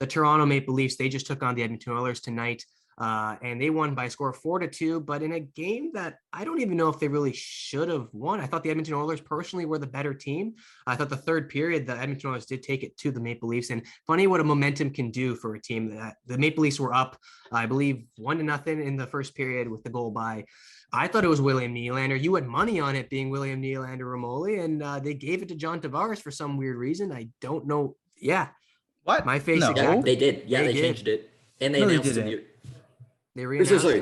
the Toronto Maple Leafs, they just took on the Edmonton Oilers tonight. And they won by a score of 4-2, but in a game that I don't even know if they really should have won. I thought the Edmonton Oilers personally were the better team. I thought the third period, the Edmonton Oilers did take it to the Maple Leafs. And funny what a momentum can do for a team. That the Maple Leafs were up, I believe, 1-0 in the first period with the goal by, I thought it was William Nylander. You had money on it being William Nylander Romoli, and they gave it to John Tavares for some weird reason. I don't know. Yeah. What? My face No. exactly. Yeah, they did. Yeah, they changed it. And they announced it.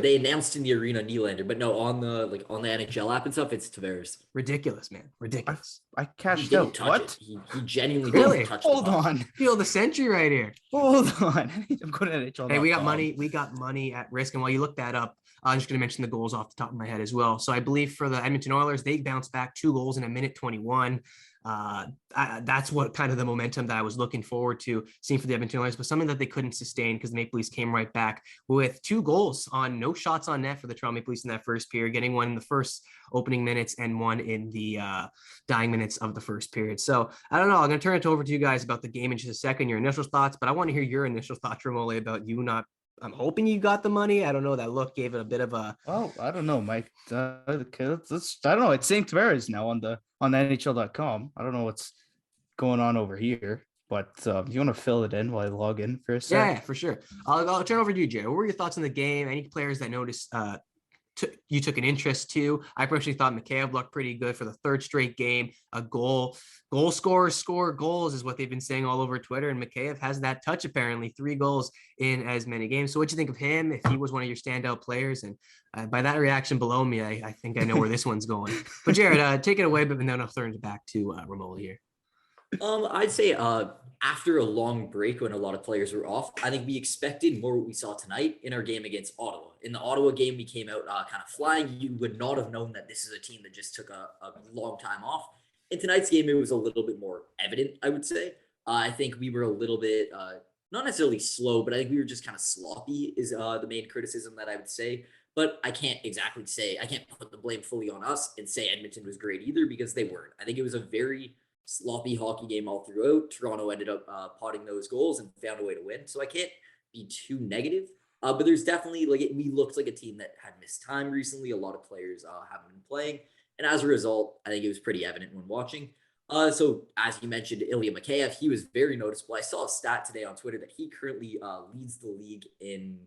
They announced in the arena Nylander, but no, on the NHL app and stuff, it's Tavares. Ridiculous, man. Ridiculous. I cashed out. What? He genuinely really didn't touch Hold on. Feel the century right here. Hold on. I'm going to NHL. Hey, we got money. We got money at risk. And while you look that up, I'm just going to mention the goals off the top of my head as well. So I believe for the Edmonton Oilers, they bounced back 2 goals in a minute 21. That's what kind of the momentum that I was looking forward to seeing for the Edmonton Oilers, but something that they couldn't sustain because the Maple Leafs came right back with 2 goals on no shots on net for the Toronto Maple Leafs in that first period, getting one in the first opening minutes and one in the dying minutes of the first period. So I don't know. I'm going to turn it over to you guys about the game in just a second, your initial thoughts, but I want to hear your initial thoughts, Romoli, about you not. I'm hoping you got the money. I don't know. That look gave it a bit of a. Oh, I don't know, Mike. Okay, let's. I don't know. It's St. Tavares now on NHL.com. I don't know what's going on over here, but you want to fill it in while I log in for a sec? Yeah, for sure. I'll turn over to you, Jay. What were your thoughts on the game? Any players that noticed you took an interest to? I personally thought Mikheyev looked pretty good for the 3rd straight game. A goal scorers score goals is what they've been saying all over Twitter. And Mikheyev has that touch, apparently 3 goals in as many games. So what'd you think of him? If he was one of your standout players, and by that reaction below me, I think I know where this one's going. But Jared, take it away, but then I'll turn it back to Romoli here. I'd say after a long break when a lot of players were off, I think we expected more what we saw tonight in our game against Ottawa. In the Ottawa game, we came out kind of flying. You would not have known that this is a team that just took a long time off. In tonight's game, it was a little bit more evident, I would say. I think we were a little bit, not necessarily slow, but I think we were just kind of sloppy is the main criticism that I would say. But I can't exactly say, I can't put the blame fully on us and say Edmonton was great either, because they weren't. I think it was a very sloppy hockey game all throughout. Toronto ended up potting those goals and found a way to win. So I can't be too negative. But there's definitely, we looked like a team that had missed time recently. A lot of players haven't been playing. And as a result, I think it was pretty evident when watching. So as you mentioned, Ilya Mikheyev, he was very noticeable. I saw a stat today on Twitter that he currently leads the league in,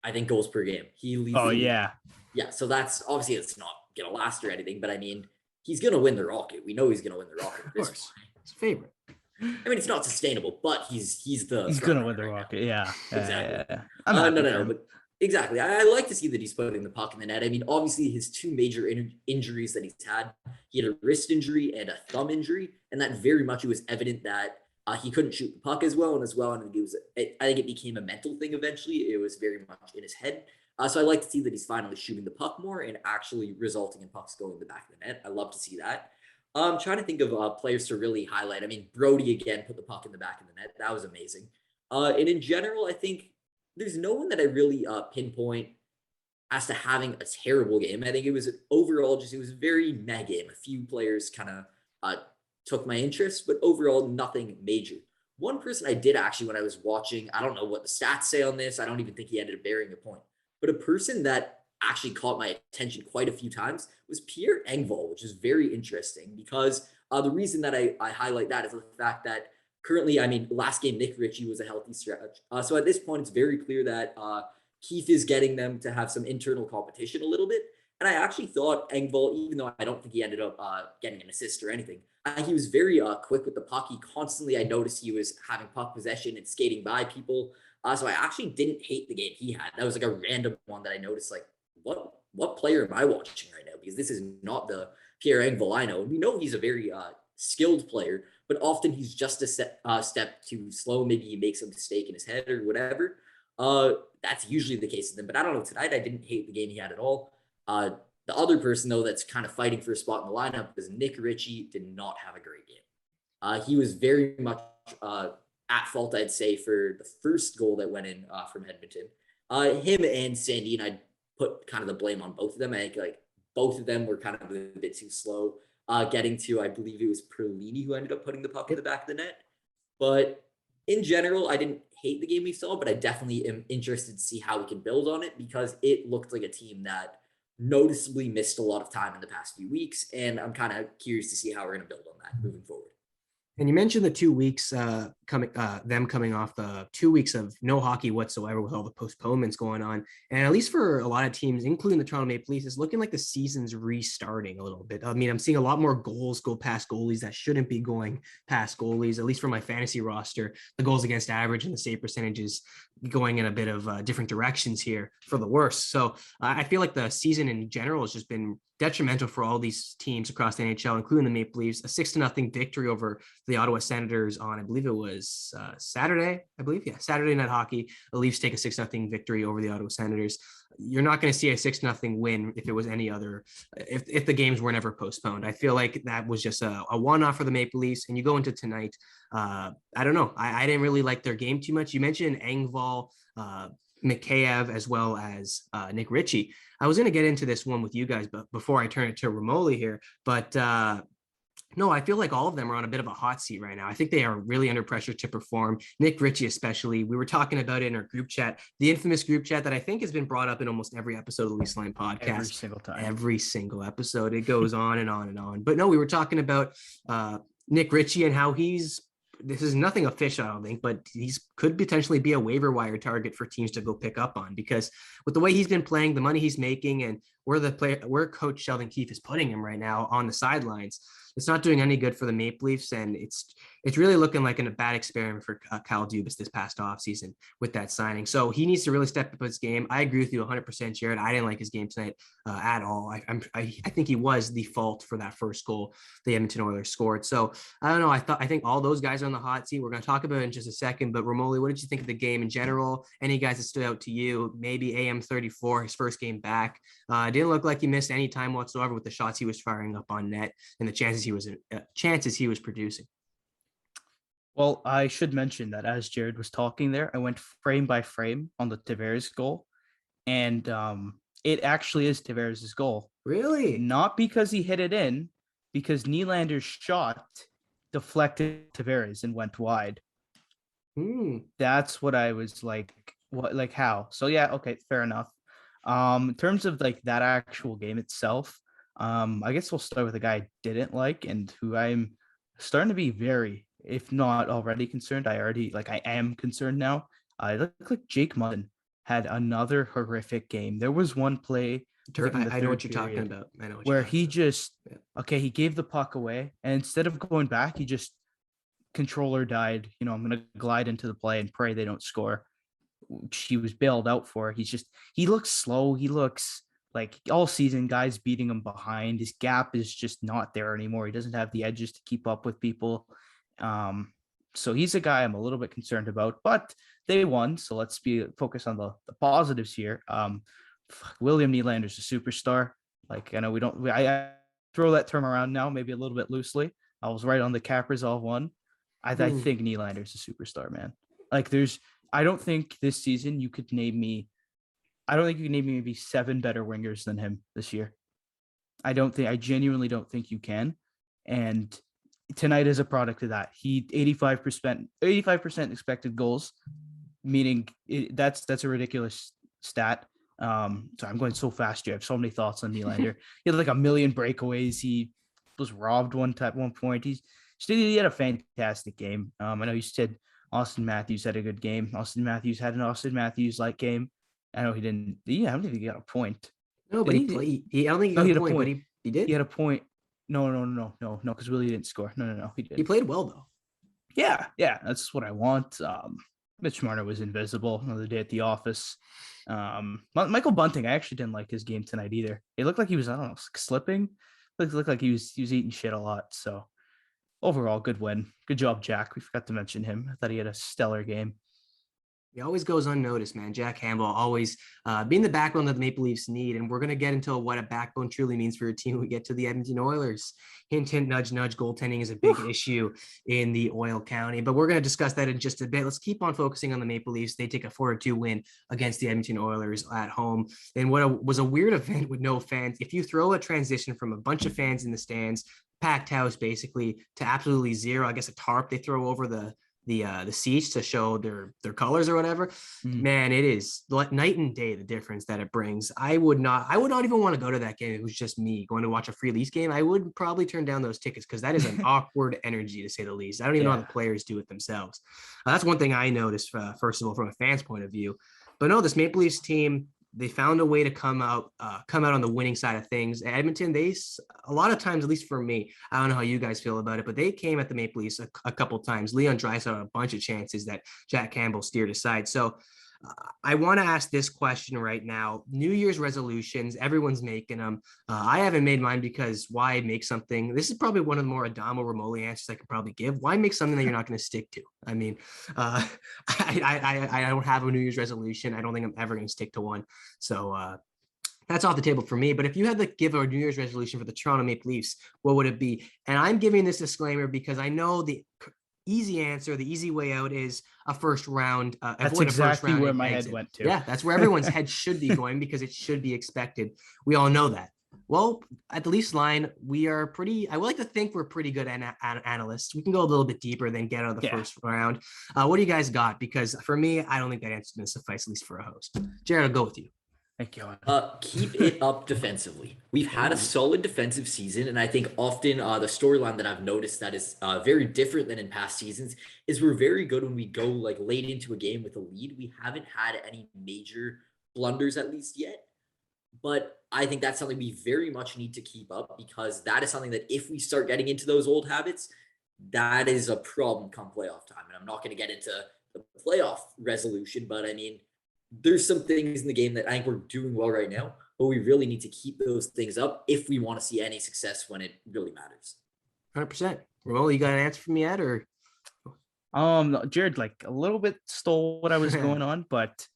I think, goals per game. He leads. Oh, yeah. Yeah. So that's obviously it's not going to last or anything, but I mean, he's going to win the Rocket. We know he's going to win the Rocket. Of course. It's a favorite. I mean, it's not sustainable, but he's going to win the Rocket. Yeah. Exactly. Yeah. No. But exactly. I like to see that he's putting the puck in the net. I mean, obviously his 2 major injuries that he's had, he had a wrist injury and a thumb injury. And that very much, it was evident that he couldn't shoot the puck as well. And I think it became a mental thing eventually. It was very much in his head. So I like to see that he's finally shooting the puck more and actually resulting in pucks going in the back of the net. I love to see that. I'm trying to think of players to really highlight. I mean, Brody again put the puck in the back of the net. That was amazing. And in general, I think there's no one that I really pinpoint as to having a terrible game. I think it was overall it was a very meh game. A few players kind of took my interest, but overall nothing major. One person I did actually, when I was watching, I don't know what the stats say on this. I don't even think he ended up bearing a point. But a person that actually caught my attention quite a few times was Pierre Engvall, which is very interesting because the reason that I highlight that is the fact that currently, I mean, last game, Nick Ritchie was a healthy stretch. So at this point, it's very clear that Keith is getting them to have some internal competition a little bit. And I actually thought Engvall, even though I don't think he ended up getting an assist or anything, he was very quick with the puck. I noticed he was having puck possession and skating by people. So I actually didn't hate the game he had. That was like a random one that I noticed, like, what player am I watching right now? Because this is not the Pierre Engvall I know. We know he's a very skilled player, but often he's just a step too slow. Maybe he makes a mistake in his head or whatever. That's usually the case with him. But I don't know. Tonight, I didn't hate the game he had at all. The other person, though, that's kind of fighting for a spot in the lineup is Nick Ritchie. Did not have a great game. He was very much at fault, I'd say, for the first goal that went in from Edmonton. Him and Sandin, I'd put kind of the blame on both of them. I think like both of them were kind of a bit too slow getting to, I believe it was Perlini who ended up putting the puck in the back of the net. But in general, I didn't hate the game we saw, but I definitely am interested to see how we can build on it because it looked like a team that noticeably missed a lot of time in the past few weeks. And I'm kind of curious to see how we're going to build on that moving forward. And you mentioned the 2 weeks coming off the 2 weeks of no hockey whatsoever with all the postponements going on. And at least for a lot of teams, including the Toronto Maple Leafs, it's looking like the season's restarting a little bit. I mean, I'm seeing a lot more goals go past goalies that shouldn't be going past goalies, at least for my fantasy roster. The goals against average and the save percentages going in a bit of different directions here for the worse. So I feel like the season in general has just been detrimental for all these teams across the NHL, including the Maple Leafs. A 6-0 victory over the Ottawa Senators on, I believe it was Saturday. Saturday Night Hockey. The Leafs take a 6-0 victory over the Ottawa Senators. You're not going to see a 6-0 win if it was any other, if the games were never postponed. I feel like that was just a one-off for the Maple Leafs. And you go into tonight, I don't know. I didn't really like their game too much. You mentioned Engvall, Mikheyev, as well as Nick Ritchie. I was going to get into this one with you guys, but before I turn it to Romoli here, but no, I feel like all of them are on a bit of a hot seat right now. I think they are really under pressure to perform. Nick Ritchie, especially. We were talking about it in our group chat, the infamous group chat that I think has been brought up in almost every episode of the Leafs Line podcast. Every single time. Every single episode. It goes on and on and on. But no, we were talking about Nick Ritchie and how this is nothing official, I don't think, but he's could potentially be a waiver wire target for teams to go pick up on, because with the way he's been playing, the money he's making, and where Coach Sheldon Keefe is putting him right now on the sidelines, it's not doing any good for the Maple Leafs, and it's really looking like a bad experiment for Kyle Dubas this past offseason with that signing. So he needs to really step up his game. I agree with you 100%, Jared. I didn't like his game tonight at all. I think he was the fault for that first goal the Edmonton Oilers scored. So I don't know. I think all those guys are on the hot seat. We're going to talk about it in just a second. But Romoli, what did you think of the game in general? Any guys that stood out to you? Maybe AM34, his first game back. Didn't look like he missed any time whatsoever with the shots he was firing up on net and the chances he was producing. Well, I should mention that as Jared was talking there, I went frame by frame on the Tavares goal, and it actually is Tavares' goal. Really? Not because he hit it in, because Nylander's shot deflected Tavares and went wide. That's what I was like, what, like how? So yeah, okay, fair enough. In terms of like that actual game itself, I guess we'll start with a guy I didn't like and who I'm starting to be very, if not already concerned. I am concerned now. I look like Jake Muddin had another horrific game. There was one play. I know what you're talking about. I know where he just, he gave the puck away, and instead of going back, he just controller died. I'm going to glide into the play and pray they don't score. He was bailed out for. He looks slow. He looks like all season guys beating him behind. His gap is just not there anymore. He doesn't have the edges to keep up with people. So he's a guy I'm a little bit concerned about, but they won. So let's focus on the positives here. William Nylander's a superstar. Like, I know I throw that term around now, maybe a little bit loosely. I was right on the cap resolve one. I think Nylander's a superstar, man. Like I don't think this season you could name me maybe 7 better wingers than him this year. I genuinely don't think you can. And tonight is a product of that. He 85% expected goals, meaning that's a ridiculous stat. So I'm going so fast here. I have so many thoughts on Nylander. He had like a million breakaways. He was robbed at one point. He had a fantastic game. I know you said Austin Matthews had a good game. Austin Matthews had an Austin Matthews-like game. I know he didn't. Yeah, I don't think he got a point. No, but I don't think he got a point, but he did. He had a point. No, because Willie didn't score. No, he did. He played well, though. Yeah, that's what I want. Mitch Marner was invisible another day at the office. Michael Bunting, I actually didn't like his game tonight either. It looked like he was, I don't know, slipping. Looked like he was eating shit a lot. So overall, good win. Good job, Jack. We forgot to mention him. I thought he had a stellar game. He always goes unnoticed, man. Jack Campbell always being the backbone that the Maple Leafs need. And we're going to get into what a backbone truly means for your team when we get to the Edmonton Oilers. Hint, hint, nudge, nudge. Goaltending is a big issue in the Oil County. But we're going to discuss that in just a bit. Let's keep on focusing on the Maple Leafs. They take a 4-2 win against the Edmonton Oilers at home. And what was a weird event with no fans. If you throw a transition from a bunch of fans in the stands, packed house basically, to absolutely zero, I guess a tarp they throw over the the seats to show their colors or whatever. Man, it is like night and day the difference that it brings. I would not even want to go to that game. It was just me going to watch a free Leafs game. I would probably turn down those tickets because that is an awkward energy to say the least. I don't even know how the players do it themselves. That's one thing I noticed, first of all, from a fan's point of view. But no, this Maple Leafs team, they found a way to come out on the winning side of things. Edmonton, a lot of times, at least for me, I don't know how you guys feel about it, but they came at the Maple Leafs a couple times. Leon Draisaitl had a bunch of chances that Jack Campbell steered aside. So I want to ask this question right now. New Year's resolutions, everyone's making them. I haven't made mine because why make something? This is probably one of the more Adamo Romoli answers I could probably give. Why make something that you're not going to stick to? I mean, I don't have a New Year's resolution. I don't think I'm ever going to stick to one. So that's off the table for me. But if you had to give a New Year's resolution for the Toronto Maple Leafs, what would it be? And I'm giving this disclaimer because I know the easy answer, the easy way out is a first round. That's exactly where my head went to. Yeah, that's where everyone's head should be going because it should be expected. We all know that. Well, at the Leafs line, we are pretty, I would like to think we're pretty good analysts. We can go a little bit deeper than get out of the first round. What do you guys got? Because for me, I don't think that answer is going to suffice, at least for a host. Jared, I'll go with you. Thank you. Keep it up defensively. We've had a solid defensive season, and I think often the storyline that I've noticed that is very different than in past seasons is we're very good when we go like late into a game with a lead. We haven't had any major blunders at least yet, but I think that's something we very much need to keep up because that is something that if we start getting into those old habits, that is a problem come playoff time. And I'm not going to get into the playoff resolution, but I mean, there's some things in the game that I think we're doing well right now, but we really need to keep those things up if we want to see any success when it really matters. 100%. Ramon, you got an answer for me yet, or? Jared, like a little bit stole what I was going on, but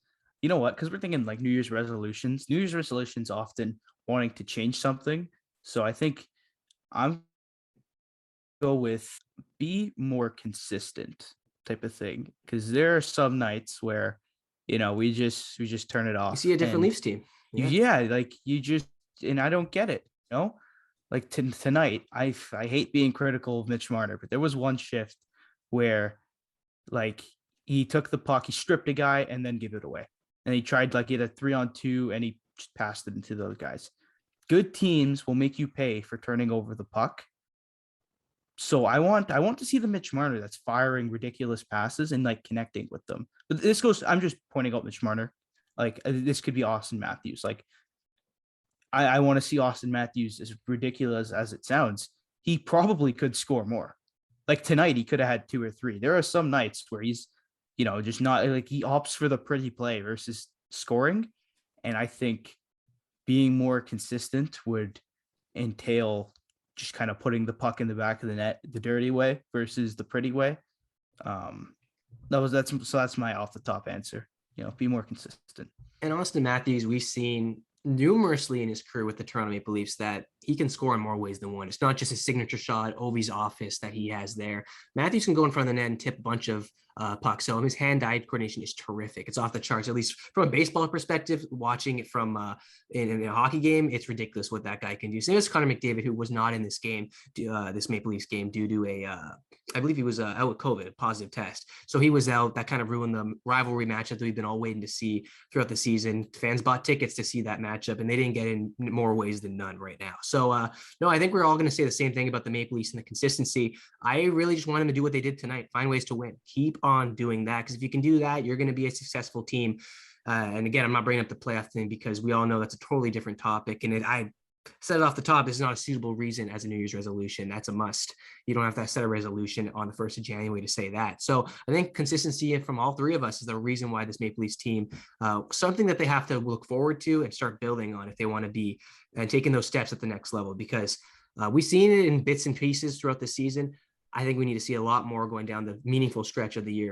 you know what? Because we're thinking like New Year's resolutions. New Year's resolutions often wanting to change something. So I think I'm go with be more consistent type of thing. Because there are some nights where we just turn it off. You see a different Leafs team. Yeah, like you just, and I don't get it, Like tonight, I hate being critical of Mitch Marner, but there was one shift where like he took the puck, he stripped a guy and then gave it away. And he tried like either 3-on-2 and he just passed it into those guys. Good teams will make you pay for turning over the puck. So I want to see the Mitch Marner that's firing ridiculous passes and like connecting with them. But I'm just pointing out Mitch Marner. Like this could be Austin Matthews. Like I want to see Austin Matthews, as ridiculous as it sounds. He probably could score more. Like tonight, he could have had 2 or 3. There are some nights where he's, just not like he opts for the pretty play versus scoring. And I think being more consistent would entail just kind of putting the puck in the back of the net the dirty way versus the pretty way. That's my off the top answer. Be more consistent. And Austin Matthews, we've seen numerously in his career with the Toronto Maple Leafs that he can score in more ways than one. It's not just a signature shot, Ovi's office that he has there. Matthews can go in front of the net and tip a bunch of pucks. So his hand-eye coordination is terrific. It's off the charts, at least from a baseball perspective. Watching it from in a hockey game, it's ridiculous what that guy can do. Same as Connor McDavid, who was not in this game, this Maple Leafs game, due to I believe he was out with COVID, a positive test. So he was out. That kind of ruined the rivalry matchup that we've been all waiting to see throughout the season. Fans bought tickets to see that matchup, and they didn't get in more ways than none right now. So, no, I think we're all going to say the same thing about the Maple Leafs and the consistency. I really just want them to do what they did tonight, find ways to win. Keep on doing that, because if you can do that, you're going to be a successful team. And again, I'm not bringing up the playoff thing because we all know that's a totally different topic. And I said it off the top, this is not a suitable reason as a New Year's resolution. That's a must. You don't have to set a resolution on the 1st of January to say that. So I think consistency from all three of us is the reason why this Maple Leafs team, something that they have to look forward to and start building on if they want to be and taking those steps at the next level, because we've seen it in bits and pieces throughout the season. I think we need to see a lot more going down the meaningful stretch of the year